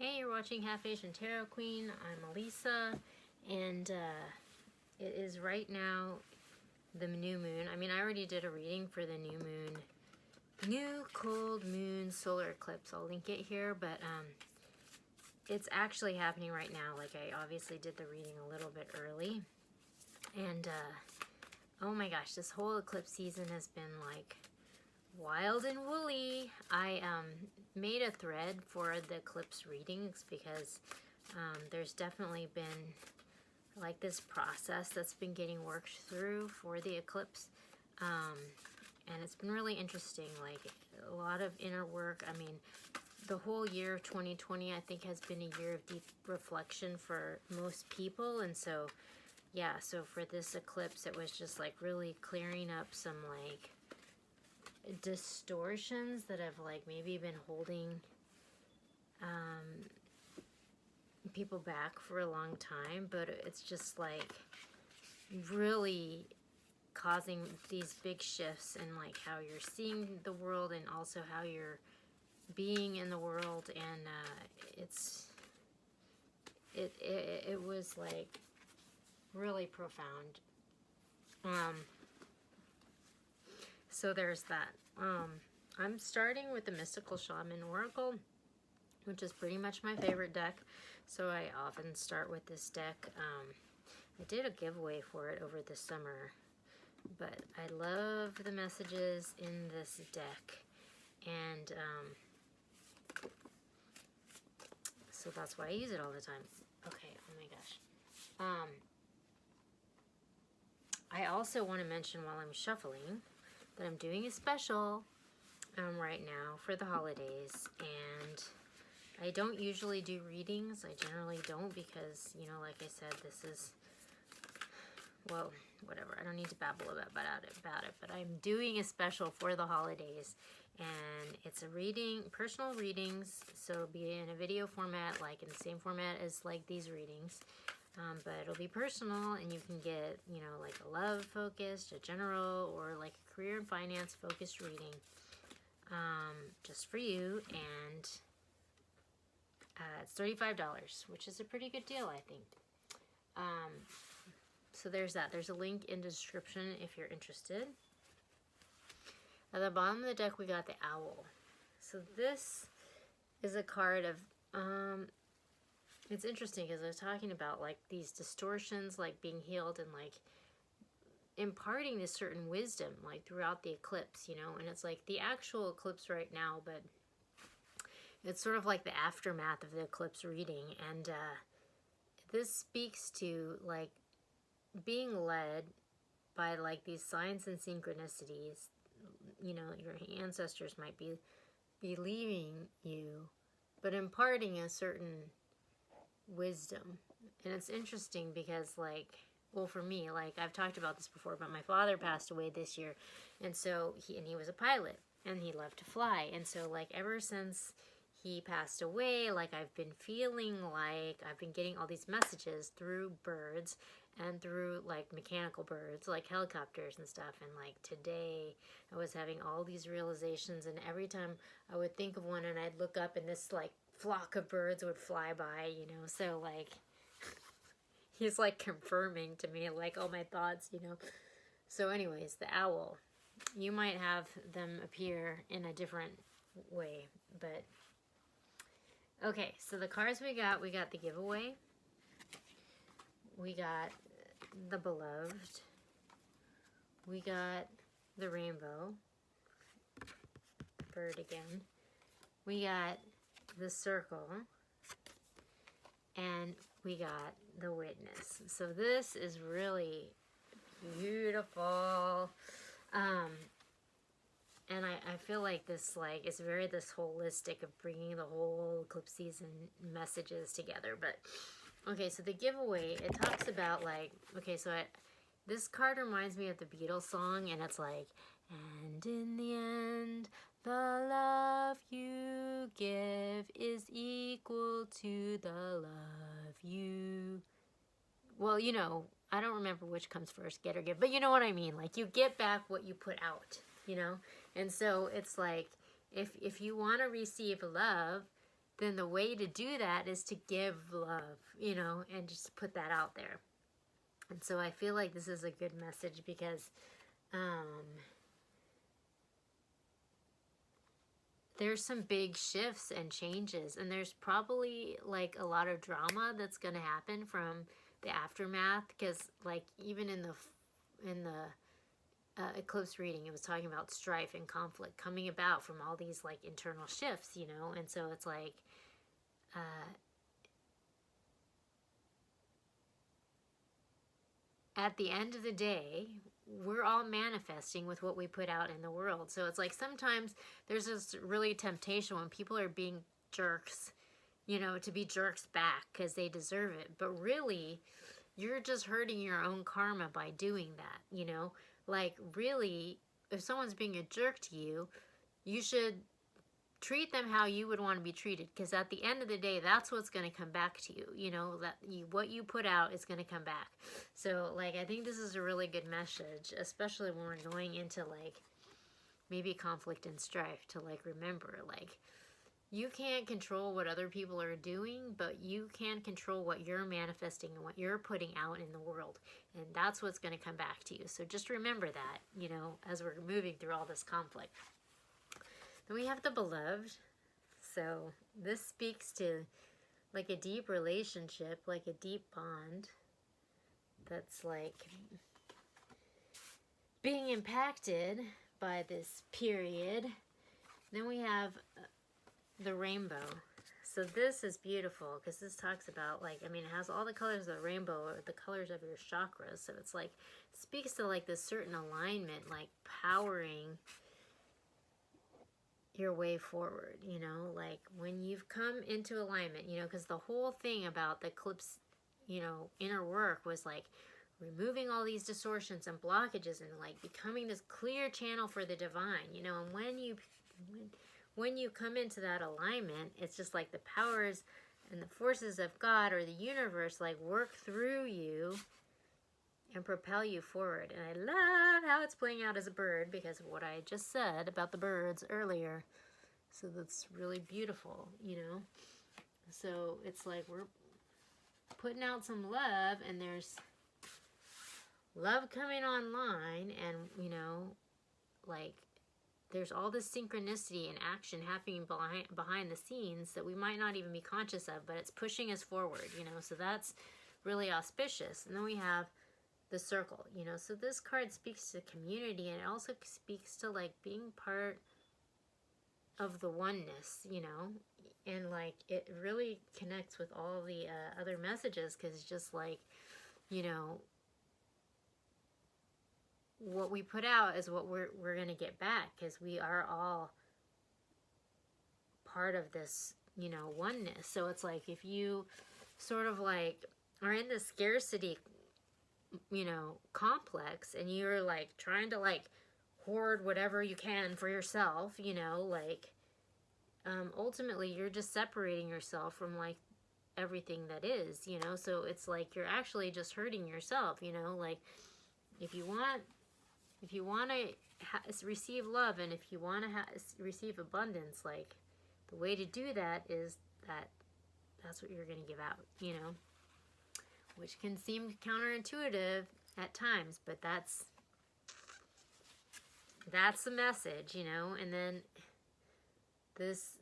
Hey, you're watching Half Asian Tarot Queen. I'm Elisa, and it is right now the new moon. I mean, I already did a reading for the new moon, new cold moon solar eclipse. I'll link it here, but it's actually happening right now. Like, I obviously did the reading a little bit early, and oh my gosh, this whole eclipse season has been like wild and woolly. I made a thread for the eclipse readings because there's definitely been like this process that's been getting worked through for the eclipse, and it's been really interesting, like a lot of inner work. I mean, the whole year of 2020 I think has been a year of deep reflection for most people, and so yeah, so for this eclipse it was just like really clearing up some like distortions that have like maybe been holding people back for a long time, but it's just like really causing these big shifts in like how you're seeing the world and also how you're being in the world, and it was like really profound. So there's that. I'm starting with the Mystical Shaman Oracle, which is pretty much my favorite deck. So I often start with this deck. I did a giveaway for it over the summer, but I love the messages in this deck. And so that's why I use it all the time. Okay, oh my gosh. I also want to mention while I'm shuffling that I'm doing a special right now for the holidays, and I don't usually do readings. I generally don't because, you know, like I said, this is, well, whatever. I don't need to babble about it, but I'm doing a special for the holidays, and it's a reading, personal readings, so it'll be in a video format, like in the same format as like these readings. But it'll be personal, and you can get, you know, like a love focused, a general, or like a career and finance focused reading, just for you. And it's $35, which is a pretty good deal, I think. So there's that. There's a link in the description if you're interested. At the bottom of the deck, we got the owl. So this is a card of it's interesting because I was talking about like these distortions, like being healed and like imparting this certain wisdom like throughout the eclipse, you know, and it's like the actual eclipse right now, but it's sort of like the aftermath of the eclipse reading. And this speaks to like being led by like these signs and synchronicities. You know, your ancestors might be leading you, but imparting a certain wisdom. And it's interesting because like, well, for me, like I've talked about this before, but my father passed away this year, and so he was a pilot, and he loved to fly, and so like ever since he passed away, like I've been feeling like I've been getting all these messages through birds and through like mechanical birds, like helicopters and stuff. And like today I was having all these realizations, and every time I would think of one and I'd look up and this like flock of birds would fly by, you know. So like he's like confirming to me like all my thoughts, you know. So anyways, the owl, you might have them appear in a different way, but okay. So the cards we got the giveaway, we got the beloved, we got the rainbow bird again, we got the circle, and we got the witness. So this is really beautiful. And I feel like this like is very this holistic of bringing the whole eclipse season messages together. But okay, so the giveaway, it talks about like, okay, so this card reminds me of the Beatles song, and it's like, and in the end, the love you give is equal to the love you... Well, you know, I don't remember which comes first, get or give, but you know what I mean. Like, you get back what you put out, you know? And so it's like, if you want to receive love, then the way to do that is to give love, you know, and just put that out there. And so I feel like this is a good message because there's some big shifts and changes, and there's probably like a lot of drama that's going to happen from the aftermath, because like even in the eclipse reading, it was talking about strife and conflict coming about from all these like internal shifts, you know. And so it's like at the end of the day, we're all manifesting with what we put out in the world. So it's like sometimes there's this really temptation when people are being jerks, you know, to be jerks back because they deserve it. But really, you're just hurting your own karma by doing that, you know? Like, really, if someone's being a jerk to you, you should treat them how you would want to be treated, because at the end of the day, that's what's going to come back to you, you know, that what you put out is going to come back. So like, I think this is a really good message, especially when we're going into like maybe conflict and strife, to like remember, like, you can't control what other people are doing, but you can control what you're manifesting and what you're putting out in the world, and that's what's going to come back to you. So just remember that, you know, as we're moving through all this conflict. Then we have the beloved. So this speaks to like a deep relationship, like a deep bond that's like being impacted by this period. Then we have the rainbow. So this is beautiful because this talks about like, I mean, it has all the colors of the rainbow, or the colors of your chakras. So it's like, speaks to like this certain alignment, like powering your way forward, you know, like when you've come into alignment, you know, because the whole thing about the eclipse, you know, inner work was like removing all these distortions and blockages and like becoming this clear channel for the divine, you know. And when you come into that alignment, it's just like the powers and the forces of God or the universe like work through you and propel you forward. And I love how it's playing out as a bird because of what I just said about the birds earlier. So that's really beautiful, you know. So it's like we're putting out some love, and there's love coming online, and, you know, like there's all this synchronicity and action happening behind the scenes that we might not even be conscious of, but it's pushing us forward, you know. So that's really auspicious. And then we have the circle, you know. So this card speaks to community, and it also speaks to like being part of the oneness, you know. And like it really connects with all the other messages, because just like, you know, what we put out is what we're going to get back, because we are all part of this, you know, oneness. So it's like if you sort of like are in the scarcity, you know, complex, and you're like trying to like hoard whatever you can for yourself, you know, like ultimately you're just separating yourself from like everything that is, you know. So it's like you're actually just hurting yourself, you know. Like if you want to receive love, and if you want to receive abundance, like the way to do that is that's what you're going to give out, you know. Which can seem counterintuitive at times, but that's the message, you know. And then this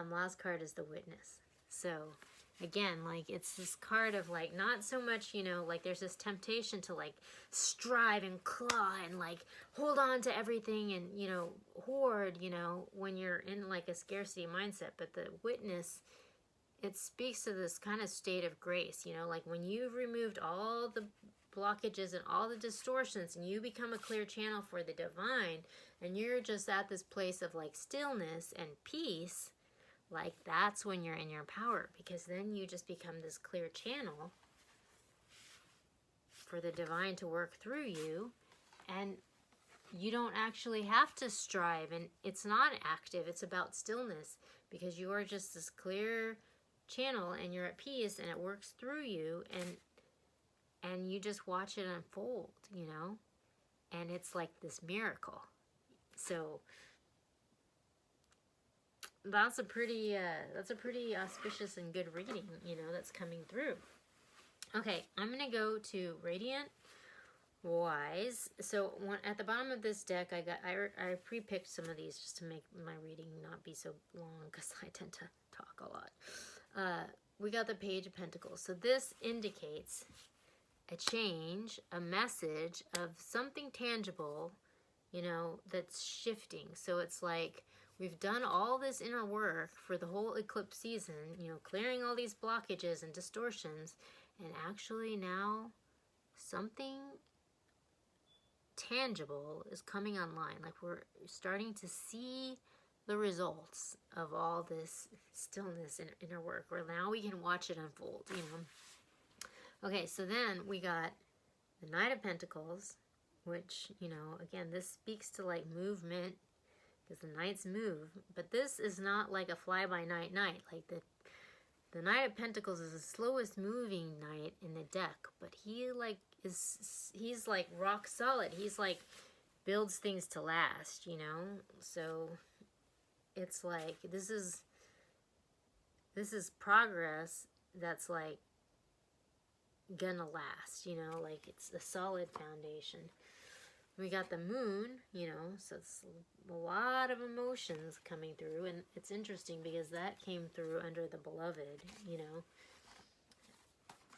last card is the witness. So again, like it's this card of like not so much, you know, like there's this temptation to like strive and claw and like hold on to everything and, you know, hoard, you know, when you're in like a scarcity mindset. But the witness, it speaks to this kind of state of grace, you know, like when you've removed all the blockages and all the distortions, and you become a clear channel for the divine, and you're just at this place of like stillness and peace, like that's when you're in your power, because then you just become this clear channel for the divine to work through you, and you don't actually have to strive, and it's not active, it's about stillness, because you are just this clear channel and you're at peace, and it works through you, and you just watch it unfold, you know. And it's like this miracle. So that's a pretty auspicious and good reading, you know, that's coming through. Okay, I'm gonna go to Radiant Wise. So at the bottom of this deck, I pre-picked some of these just to make my reading not be so long, because I tend to talk a lot. We got the Page of Pentacles. So this indicates a change, a message of something tangible, you know, that's shifting. So it's like we've done all this inner work for the whole eclipse season, you know, clearing all these blockages and distortions, and actually now something tangible is coming online. Like we're starting to see the results of all this stillness and inner work, where now we can watch it unfold, you know. Okay, so then we got the Knight of Pentacles, which, you know, again, this speaks to like movement, because the knights move, but this is not like a fly-by-night knight. Like the Knight of Pentacles is the slowest moving knight in the deck, but he's like rock solid. He's like builds things to last, you know. So it's like this is progress that's like gonna last, you know, like it's a solid foundation. We got the Moon, you know, so it's a lot of emotions coming through, and it's interesting because that came through under the Beloved, you know,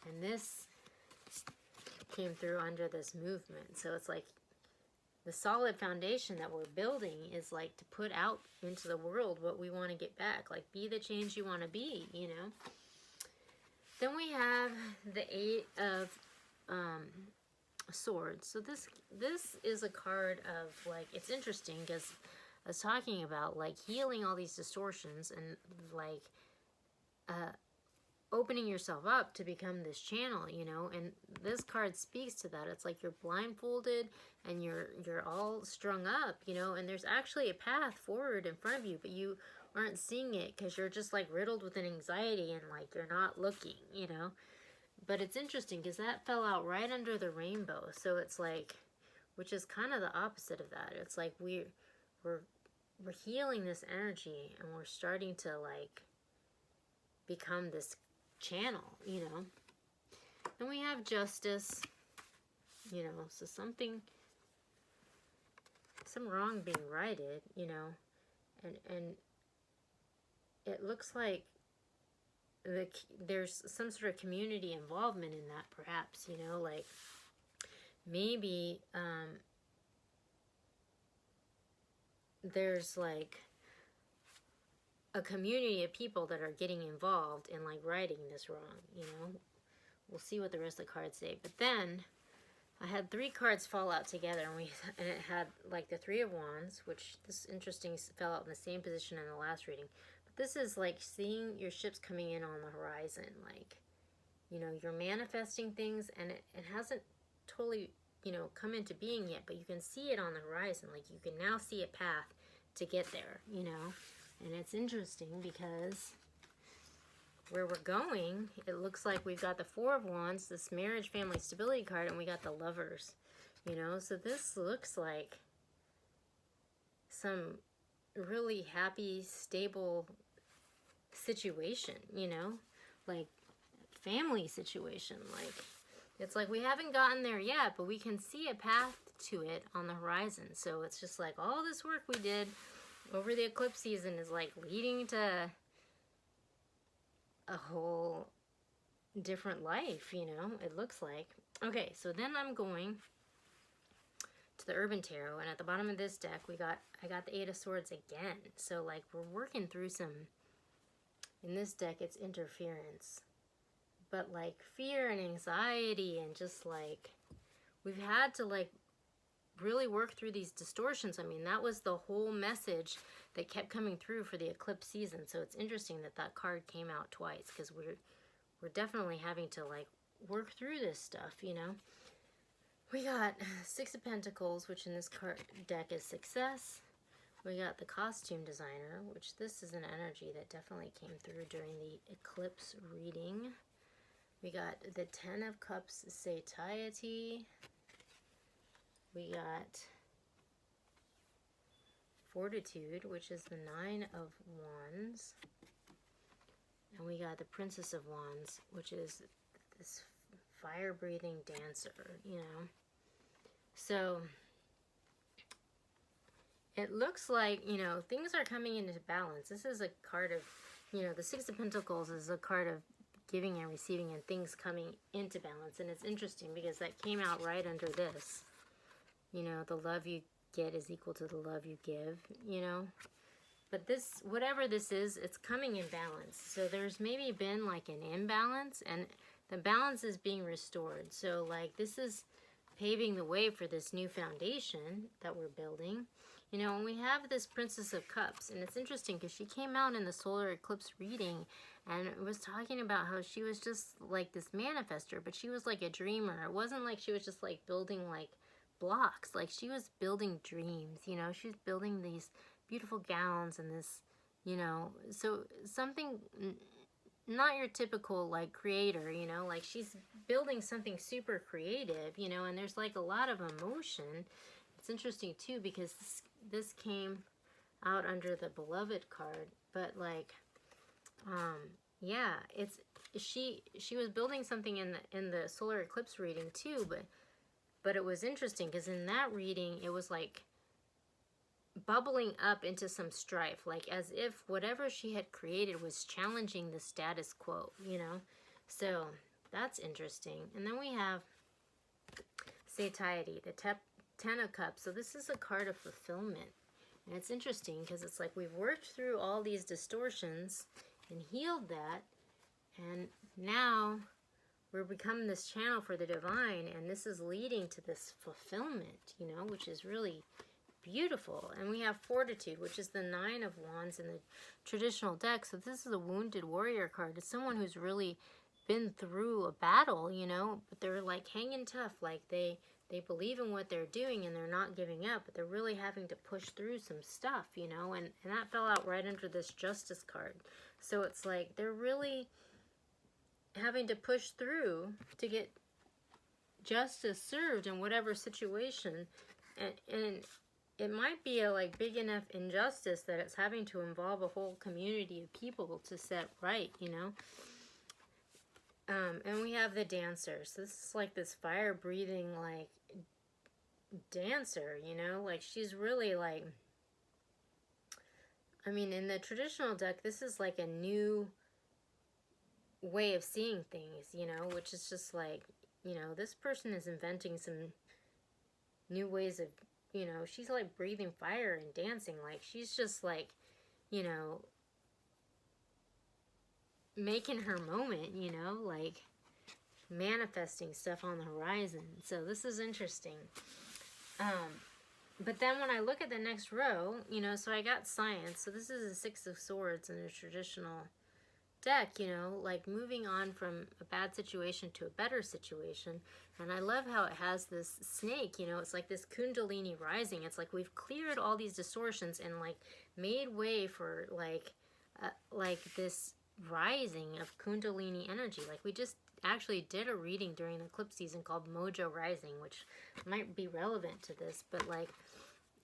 and this came through under this movement. So it's like the solid foundation that we're building is like to put out into the world what we want to get back, like be the change you want to be, you know. Then we have the Eight of Swords. So this is a card of like, it's interesting because I was talking about like healing all these distortions and like opening yourself up to become this channel, you know, and this card speaks to that. It's like you're blindfolded and you're all strung up, you know, and there's actually a path forward in front of you, but you aren't seeing it because you're just like riddled with an anxiety and like you're not looking, you know. But it's interesting because that fell out right under the rainbow. So it's like, which is kind of the opposite of that. It's like we're healing this energy and we're starting to like become this channel, you know. Then we have Justice, you know, so some wrong being righted, you know, and it looks like there's some sort of community involvement in that, perhaps, you know, like maybe there's like a community of people that are getting involved in like righting this wrong, you know. We'll see what the rest of the cards say. But then I had 3 cards fall out together, and it had like the Three of Wands, which this interesting fell out in the same position in the last reading. This is like seeing your ships coming in on the horizon. Like, you know, you're manifesting things and it hasn't totally, you know, come into being yet, but you can see it on the horizon. Like you can now see a path to get there, you know. And it's interesting because where we're going, it looks like we've got the Four of Wands, this marriage, family, stability card, and we got the Lovers, you know. So this looks like some really happy, stable situation, you know, like family situation. Like it's like we haven't gotten there yet, but we can see a path to it on the horizon. So it's just like all this work we did over the eclipse season is like leading to a whole different life, you know, it looks like. Okay, so then I'm going to the Urban Tarot, and at the bottom of this deck I got the Eight of Swords again. So like we're working through some, in this deck it's interference, but like fear and anxiety, and just like we've had to like really work through these distortions. I mean, that was the whole message that kept coming through for the eclipse season. So it's interesting that that card came out twice, because we're definitely having to like work through this stuff, you know. We got Six of Pentacles, which in this card deck is success. We got the Costume Designer, which this is an energy that definitely came through during the eclipse reading. We got the Ten of Cups, satiety. We got Fortitude, which is the 9 of Wands. And we got the Princess of Wands, which is this fire-breathing dancer, you know. So it looks like, you know, things are coming into balance. This is a card of, you know, the Six of Pentacles is a card of giving and receiving and things coming into balance. And it's interesting because that came out right under this. You know, the love you get is equal to the love you give, you know. But this, whatever this is, it's coming in balance. So there's maybe been like an imbalance, and the balance is being restored. So like this is paving the way for this new foundation that we're building. You know, and we have this Princess of Cups, and it's interesting because she came out in the solar eclipse reading and was talking about how she was just like this manifester, but she was like a dreamer. It wasn't like she was just like building like blocks. Like she was building dreams, you know. She was building these beautiful gowns and this, you know, so something not your typical like creator, you know, like she's building something super creative, you know, and there's like a lot of emotion. It's interesting too because this came out under the Beloved card, but like yeah, it's she was building something in the solar eclipse reading too, but it was interesting because in that reading it was like bubbling up into some strife, like as if whatever she had created was challenging the status quo, you know. So that's interesting. And then we have Satiety, the Ten of Cups. So this is a card of fulfillment, and it's interesting because it's like we've worked through all these distortions and healed that, and now we're becoming this channel for the divine, and this is leading to this fulfillment, you know, which is really beautiful. And we have Fortitude, which is the 9 of Wands in the traditional deck. So this is a wounded warrior card. It's someone who's really been through a battle, you know, but they're like hanging tough. Like they believe in what they're doing and they're not giving up, but they're really having to push through some stuff, you know, and that fell out right under this Justice card. So it's like they're really having to push through to get justice served in whatever situation, and it might be a like big enough injustice that it's having to involve a whole community of people to set right, you know. And we have the Dancer. So this is like this fire breathing like dancer, you know, like she's really like, I mean, in the traditional deck, this is like a new way of seeing things, you know, which is just like, you know, this person is inventing some new ways of, you know, she's like breathing fire and dancing. Like she's just like, you know, making her moment, you know, like manifesting stuff on the horizon. So this is interesting. But then when I look at the next row, you know, so I got Science. So this is a 6 of Swords in a traditional deck, you know, like moving on from a bad situation to a better situation. And I love how it has this snake, you know, it's like this Kundalini rising. It's like we've cleared all these distortions and like made way for like this rising of Kundalini energy. Like we just actually did a reading during the eclipse season called Mojo Rising, which might be relevant to this, but like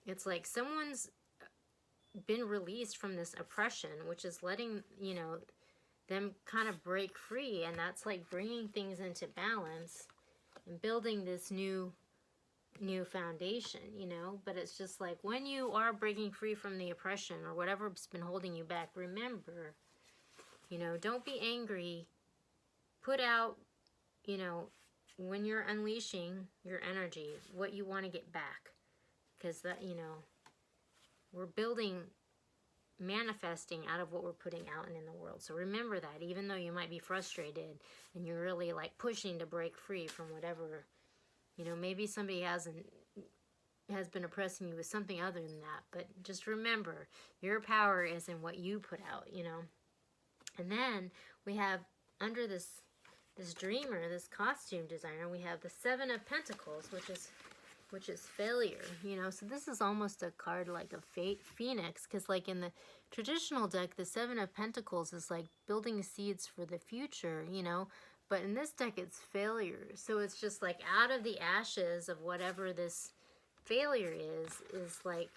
it's like someone's been released from this oppression, which is letting, you know, them kind of break free, and that's like bringing things into balance and building this new foundation, you know. But it's just like when you are breaking free from the oppression or whatever's been holding you back, remember, you know, don't be angry. Put out, you know, when you're unleashing your energy, what you want to get back, because that, you know, we're building, manifesting out of what we're putting out and in the world. So remember that, even though you might be frustrated and you're really like pushing to break free from whatever, you know, maybe somebody has been oppressing you with something other than that, but just remember your power is in what you put out, you know. And then we have under this dreamer, this costume designer, we have the 7 of Pentacles, which is failure, you know. So this is almost a card like a phoenix, because like in the traditional deck, the 7 of Pentacles is like building seeds for the future, you know, but in this deck it's failure. So it's just like out of the ashes of whatever this failure is like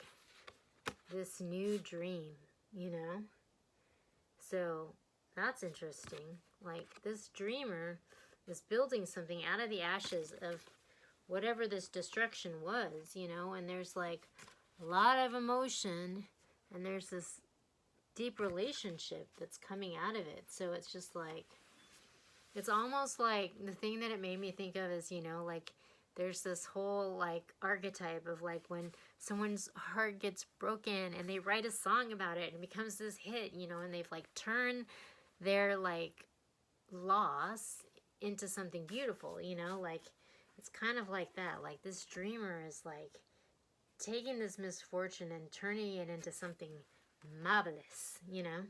this new dream, you know? So that's interesting. Like, this dreamer is building something out of the ashes of whatever this destruction was, you know? And there's like a lot of emotion, and there's this deep relationship that's coming out of it. So it's just like, it's almost like the thing that it made me think of is, you know, like there's this whole like archetype of like when someone's heart gets broken and they write a song about it and it becomes this hit, you know, and they've like turned their like loss into something beautiful, you know, like it's kind of like that. Like this dreamer is like taking this misfortune and turning it into something marvelous, you know.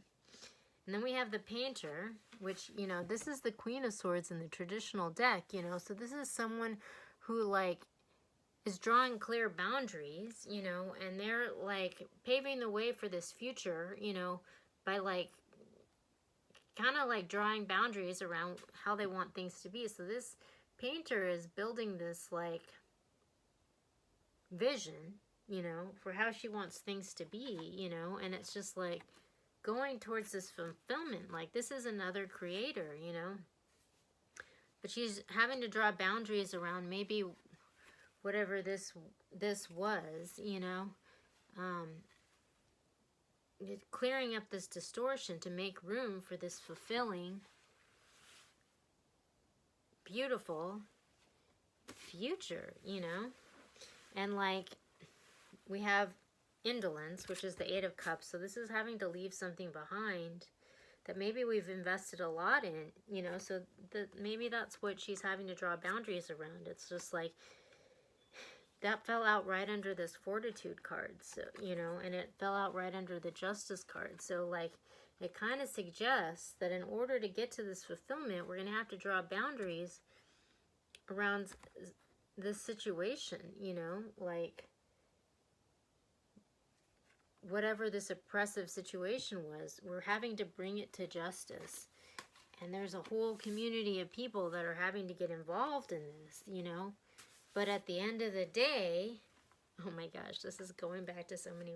And then we have the painter, which, you know, this is the Queen of Swords in the traditional deck, you know. So this is someone who, like, is drawing clear boundaries, you know, and they're, like, paving the way for this future, you know, by, like, kind of, like, drawing boundaries around how they want things to be. So this painter is building this, like, vision, you know, for how she wants things to be, you know, and it's just, like, going towards this fulfillment. Like, this is another creator, you know, but she's having to draw boundaries around maybe whatever this was, you know, clearing up this distortion to make room for this fulfilling, beautiful future, you know. And like, we have indolence, which is the Eight of Cups. So this is having to leave something behind that maybe we've invested a lot in, you know. So maybe that's what she's having to draw boundaries around. It's just like, that fell out right under this Fortitude card, so, you know, and it fell out right under the Justice card. So, like, it kind of suggests that in order to get to this fulfillment, we're going to have to draw boundaries around this situation, you know, like, whatever this oppressive situation was, we're having to bring it to justice. And there's a whole community of people that are having to get involved in this, you know. But at the end of the day, oh my gosh, this is going back to so many.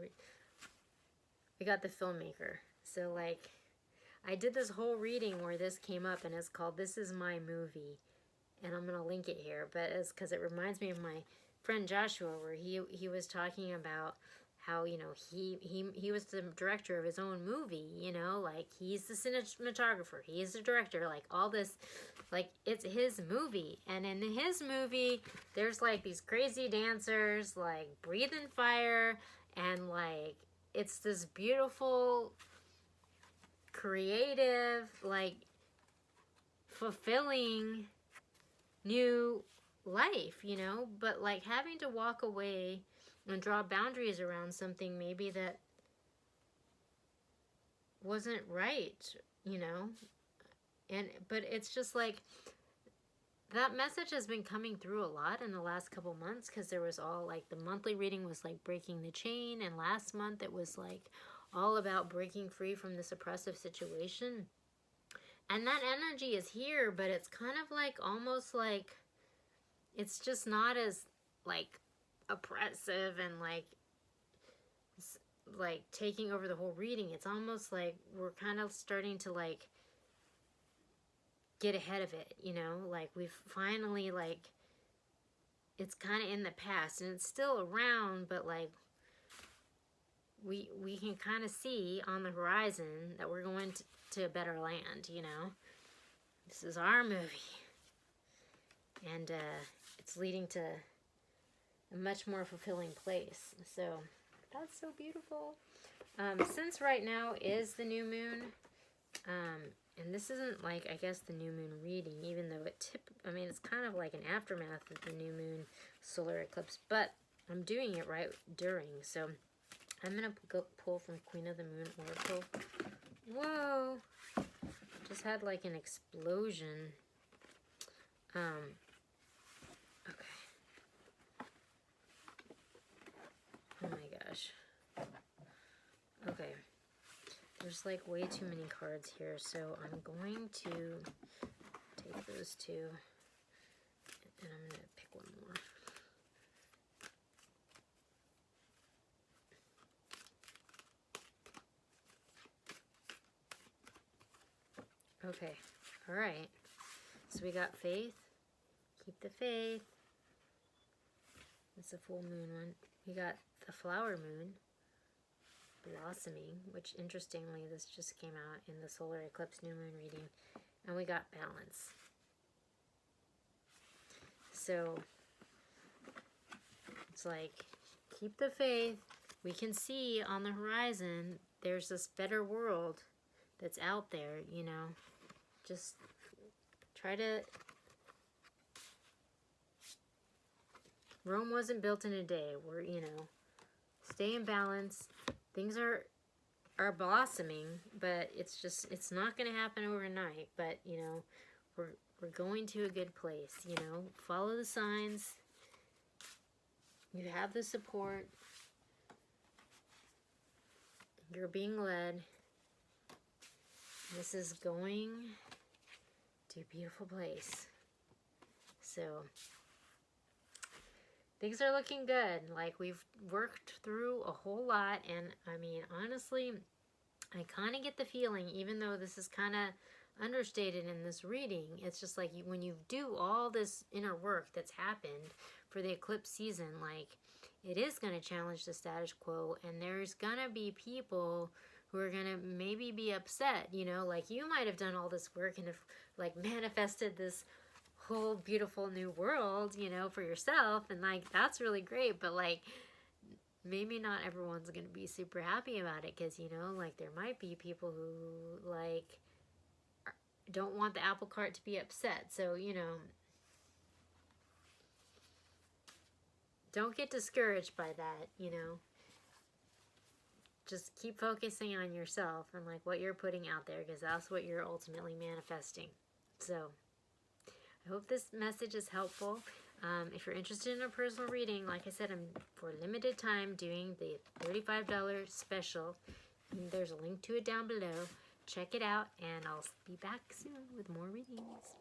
We got the filmmaker. So, like, I did this whole reading where this came up, and it's called This Is My Movie. And I'm going to link it here. But it's because it reminds me of my friend Joshua, where he was talking about how, you know, he was the director of his own movie, you know, like, he's the cinematographer, he's the director, like, all this, like, it's his movie. And in his movie, there's, like, these crazy dancers, like, breathing fire, and, like, it's this beautiful, creative, like, fulfilling new life, you know. But, like, having to walk away and draw boundaries around something maybe that wasn't right, you know. But it's just like, that message has been coming through a lot in the last couple months, because there was all, like, the monthly reading was like breaking the chain, and last month it was like all about breaking free from this oppressive situation. And that energy is here, but it's kind of like, almost like, it's just not as, like, oppressive and like taking over the whole reading. It's almost like we're kind of starting to, like, get ahead of it, you know, like, we've finally, like, it's kind of in the past and it's still around, but, like, we can kind of see on the horizon that we're going to a better land, you know. This is our movie, and it's leading to a much more fulfilling place. So that's so beautiful. Since right now is the new moon, and this isn't, like, I guess, the new moon reading, even though it's kind of like an aftermath of the new moon solar eclipse, but I'm doing it right during. So I'm gonna go pull from Queen of the Moon Oracle. Whoa, just had like an explosion. Okay. Oh my gosh. Okay. There's, like, way too many cards here, so I'm going to take those two, and I'm going to pick one more. Okay. All right. So we got faith. Keep the faith. It's a full moon one. We got the flower moon. Blossoming, which interestingly, this just came out in the solar eclipse new moon reading. And we got balance. So it's like, keep the faith. We can see on the horizon, there's this better world that's out there, you know. Just try to... Rome wasn't built in a day. We're, you know, stay in balance. Things are blossoming, but it's not going to happen overnight. But, you know, we're going to a good place, you know. Follow the signs. You have the support. You're being led. This is going to a beautiful place. So, things are looking good. Like, we've worked through a whole lot. And, I mean, honestly, I kind of get the feeling, even though this is kind of understated in this reading, it's just like when you do all this inner work that's happened for the eclipse season, like, it is going to challenge the status quo, and there's going to be people who are going to maybe be upset, you know, like you might have done all this work and have like manifested this whole beautiful new world, you know, for yourself, and like that's really great, but like maybe not everyone's going to be super happy about it, because, you know, like there might be people who like don't want the apple cart to be upset. So, you know, don't get discouraged by that, you know. Just keep focusing on yourself and like what you're putting out there, because that's what you're ultimately manifesting. So I hope this message is helpful. If you're interested in a personal reading, like I said, I'm for a limited time doing the $35 special. There's a link to it down below. Check it out, and I'll be back soon with more readings.